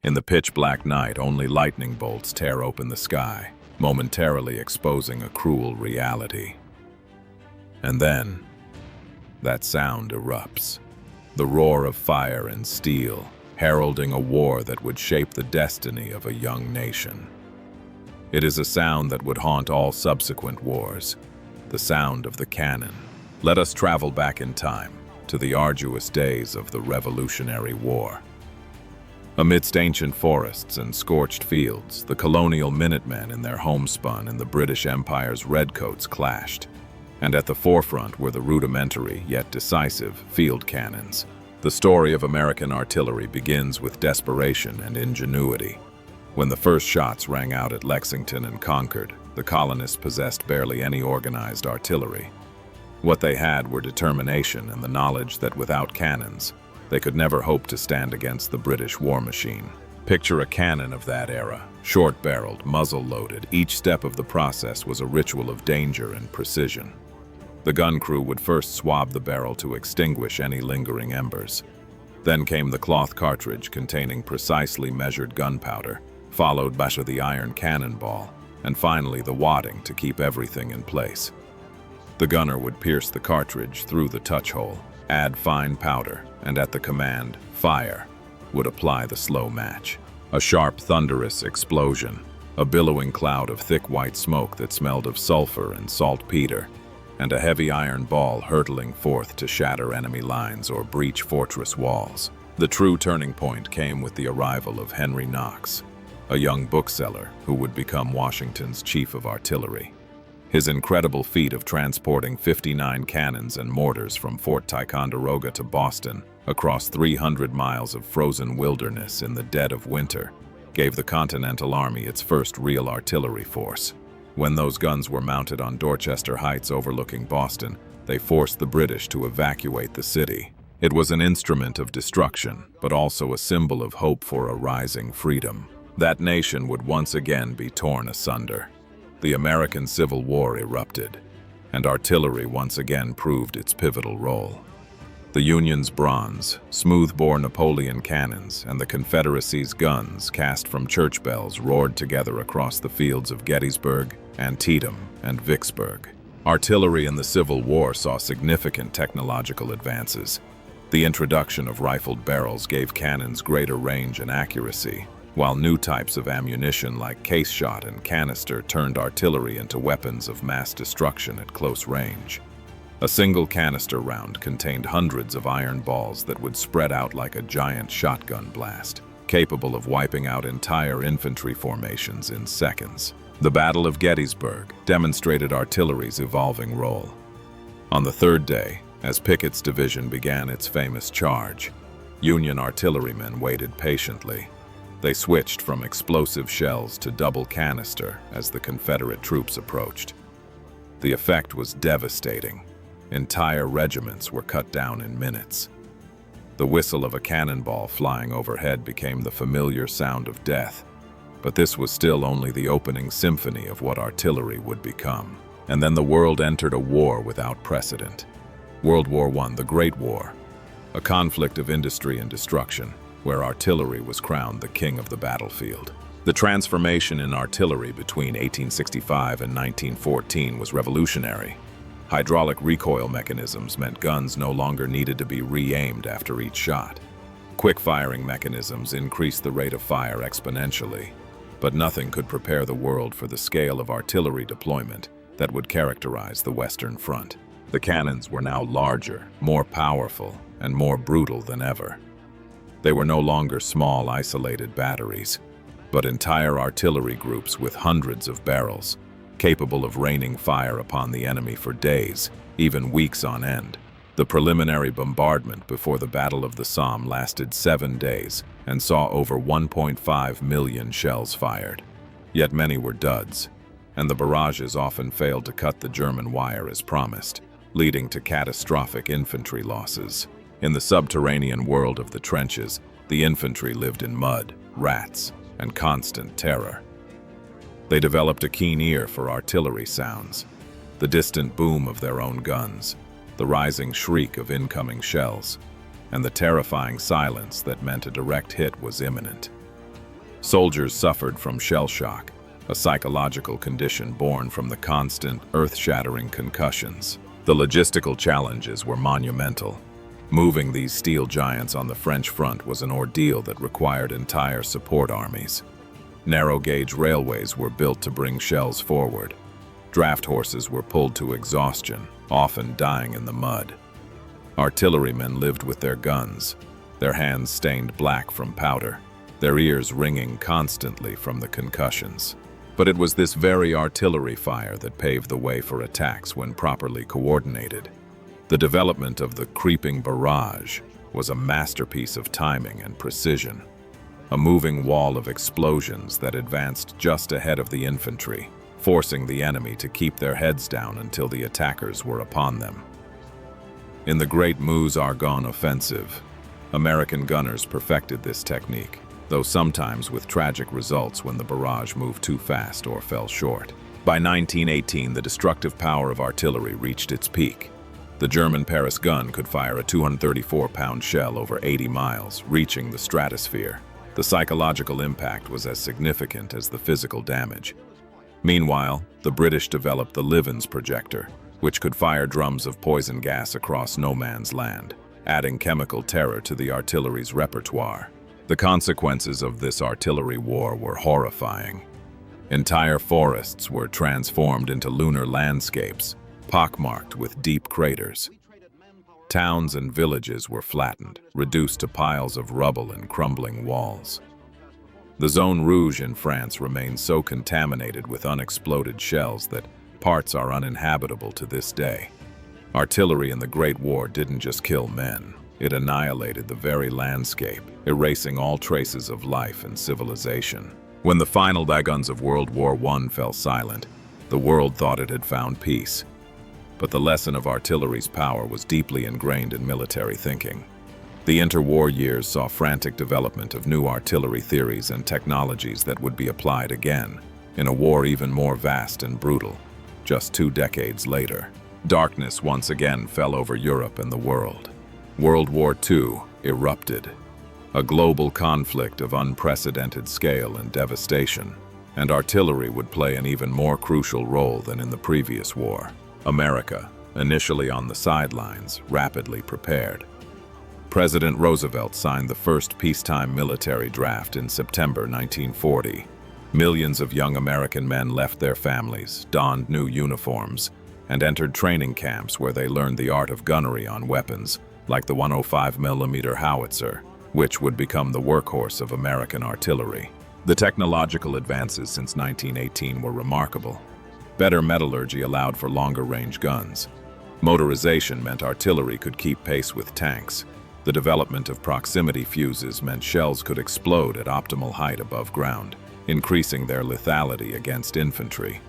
In the pitch-black night, only lightning bolts tear open the sky, momentarily exposing a cruel reality. And then, that sound erupts. The roar of fire and steel, heralding a war that would shape the destiny of a young nation. It is a sound that would haunt all subsequent wars, the sound of the cannon. Let us travel back in time, to the arduous days of the Revolutionary War. Amidst ancient forests and scorched fields, the colonial Minutemen in their homespun and the British Empire's redcoats clashed. And at the forefront were the rudimentary, yet decisive, field cannons. The story of American artillery begins with desperation and ingenuity. When the first shots rang out at Lexington and Concord, the colonists possessed barely any organized artillery. What they had were determination and the knowledge that without cannons, they could never hope to stand against the British war machine. Picture a cannon of that era, short-barreled, muzzle-loaded. Each step of the process was a ritual of danger and precision. The gun crew would first swab the barrel to extinguish any lingering embers. Then came the cloth cartridge containing precisely measured gunpowder, followed by the iron cannonball, and finally the wadding to keep everything in place. The gunner would pierce the cartridge through the touch hole, add fine powder, and at the command, "Fire," would apply the slow match. A sharp, thunderous explosion, a billowing cloud of thick white smoke that smelled of sulfur and saltpeter, and a heavy iron ball hurtling forth to shatter enemy lines or breach fortress walls. The true turning point came with the arrival of Henry Knox, a young bookseller who would become Washington's chief of artillery. His incredible feat of transporting 59 cannons and mortars from Fort Ticonderoga to Boston across 300 miles of frozen wilderness in the dead of winter gave the Continental Army its first real artillery force. When those guns were mounted on Dorchester Heights overlooking Boston, they forced the British to evacuate the city. It was an instrument of destruction, but also a symbol of hope for a rising freedom. That nation would once again be torn asunder. The American Civil War erupted, and artillery once again proved its pivotal role. The Union's bronze, smooth-bore Napoleon cannons and the Confederacy's guns cast from church bells roared together across the fields of Gettysburg, Antietam, and Vicksburg. Artillery in the Civil War saw significant technological advances. The introduction of rifled barrels gave cannons greater range and accuracy, while new types of ammunition like case shot and canister turned artillery into weapons of mass destruction at close range. A single canister round contained hundreds of iron balls that would spread out like a giant shotgun blast, capable of wiping out entire infantry formations in seconds. The Battle of Gettysburg demonstrated artillery's evolving role. On the third day, as Pickett's division began its famous charge, Union artillerymen waited patiently. They switched from explosive shells to double canister as the Confederate troops approached. The effect was devastating. Entire regiments were cut down in minutes. The whistle of a cannonball flying overhead became the familiar sound of death, but this was still only the opening symphony of what artillery would become. And then the world entered a war without precedent. World War I, the Great War, a conflict of industry and destruction, where artillery was crowned the king of the battlefield. The transformation in artillery between 1865 and 1914 was revolutionary. Hydraulic recoil mechanisms meant guns no longer needed to be re-aimed after each shot. Quick-firing mechanisms increased the rate of fire exponentially, but nothing could prepare the world for the scale of artillery deployment that would characterize the Western Front. The cannons were now larger, more powerful, and more brutal than ever. They were no longer small, isolated batteries, but entire artillery groups with hundreds of barrels, capable of raining fire upon the enemy for days, even weeks on end. The preliminary bombardment before the Battle of the Somme lasted 7 days and saw over 1.5 million shells fired. Yet many were duds, and the barrages often failed to cut the German wire as promised, leading to catastrophic infantry losses. In the subterranean world of the trenches, the infantry lived in mud, rats, and constant terror. They developed a keen ear for artillery sounds, the distant boom of their own guns, the rising shriek of incoming shells, and the terrifying silence that meant a direct hit was imminent. Soldiers suffered from shell shock, a psychological condition born from the constant, earth-shattering concussions. The logistical challenges were monumental. Moving these steel giants on the French front was an ordeal that required entire support armies. Narrow-gauge railways were built to bring shells forward. Draft horses were pulled to exhaustion, often dying in the mud. Artillerymen lived with their guns, their hands stained black from powder, their ears ringing constantly from the concussions. But it was this very artillery fire that paved the way for attacks when properly coordinated. The development of the creeping barrage was a masterpiece of timing and precision, a moving wall of explosions that advanced just ahead of the infantry, forcing the enemy to keep their heads down until the attackers were upon them. In the Great Meuse-Argonne offensive, American gunners perfected this technique, though sometimes with tragic results when the barrage moved too fast or fell short. By 1918, the destructive power of artillery reached its peak. The German Paris gun could fire a 234-pound shell over 80 miles, reaching the stratosphere. The psychological impact was as significant as the physical damage. Meanwhile, the British developed the Livens projector, which could fire drums of poison gas across no man's land, adding chemical terror to the artillery's repertoire. The consequences of this artillery war were horrifying. Entire forests were transformed into lunar landscapes, pockmarked with deep craters. Towns and villages were flattened, reduced to piles of rubble and crumbling walls. The Zone Rouge in France remains so contaminated with unexploded shells that parts are uninhabitable to this day. Artillery in the Great War didn't just kill men, it annihilated the very landscape, erasing all traces of life and civilization. When the final guns of World War I fell silent, the world thought it had found peace. But the lesson of artillery's power was deeply ingrained in military thinking. The interwar years saw frantic development of new artillery theories and technologies that would be applied again, in a war even more vast and brutal, just 2 decades later. Darkness once again fell over Europe and the world. World War II erupted, a global conflict of unprecedented scale and devastation, and artillery would play an even more crucial role than in the previous war. America, initially on the sidelines, rapidly prepared. President Roosevelt signed the first peacetime military draft in September 1940. Millions of young American men left their families, donned new uniforms, and entered training camps where they learned the art of gunnery on weapons, like the 105mm howitzer, which would become the workhorse of American artillery. The technological advances since 1918 were remarkable. Better metallurgy allowed for longer-range guns. Motorization meant artillery could keep pace with tanks. The development of proximity fuses meant shells could explode at optimal height above ground, increasing their lethality against infantry.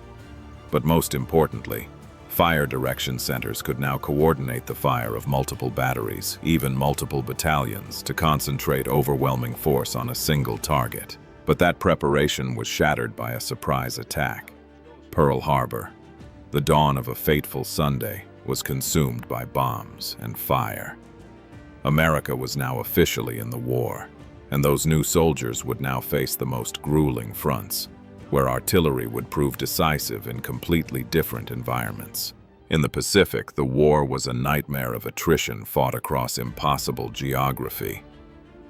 But most importantly, fire direction centers could now coordinate the fire of multiple batteries, even multiple battalions, to concentrate overwhelming force on a single target. But that preparation was shattered by a surprise attack. Pearl Harbor, the dawn of a fateful Sunday, was consumed by bombs and fire. America was now officially in the war, and those new soldiers would now face the most grueling fronts, where artillery would prove decisive in completely different environments. In the Pacific, the war was a nightmare of attrition fought across impossible geography.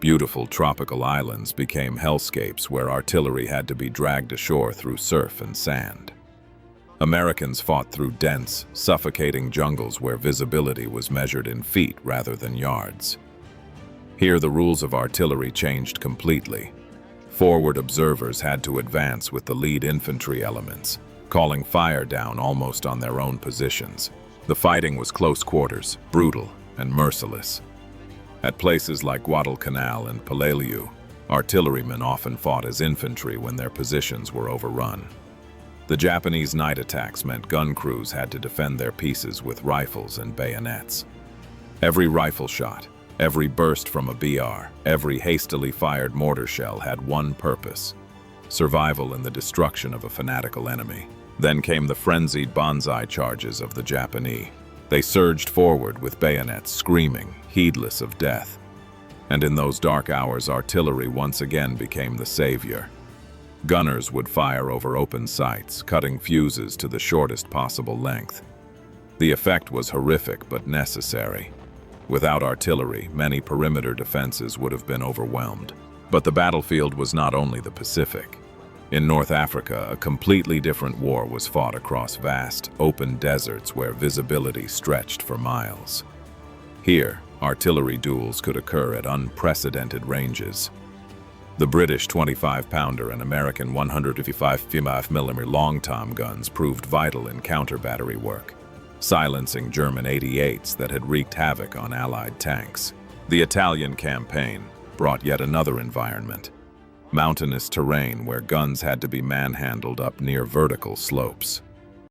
Beautiful tropical islands became hellscapes where artillery had to be dragged ashore through surf and sand. Americans fought through dense, suffocating jungles where visibility was measured in feet rather than yards. Here, the rules of artillery changed completely. Forward observers had to advance with the lead infantry elements, calling fire down almost on their own positions. The fighting was close quarters, brutal, and merciless. At places like Guadalcanal and Peleliu, artillerymen often fought as infantry when their positions were overrun. The Japanese night attacks meant gun crews had to defend their pieces with rifles and bayonets. Every rifle shot, every burst from a BR, every hastily fired mortar shell had one purpose: survival and the destruction of a fanatical enemy. Then came the frenzied banzai charges of the Japanese. They surged forward with bayonets, screaming, heedless of death. And in those dark hours, artillery once again became the savior. Gunners would fire over open sights, cutting fuses to the shortest possible length. The effect was horrific but necessary. Without artillery, many perimeter defenses would have been overwhelmed. But the battlefield was not only the Pacific. In North Africa, a completely different war was fought across vast, open deserts where visibility stretched for miles. Here, artillery duels could occur at unprecedented ranges. The British 25-pounder and American 155mm long-tom guns proved vital in counter-battery work, silencing German 88s that had wreaked havoc on Allied tanks. The Italian campaign brought yet another environment: mountainous terrain where guns had to be manhandled up near vertical slopes.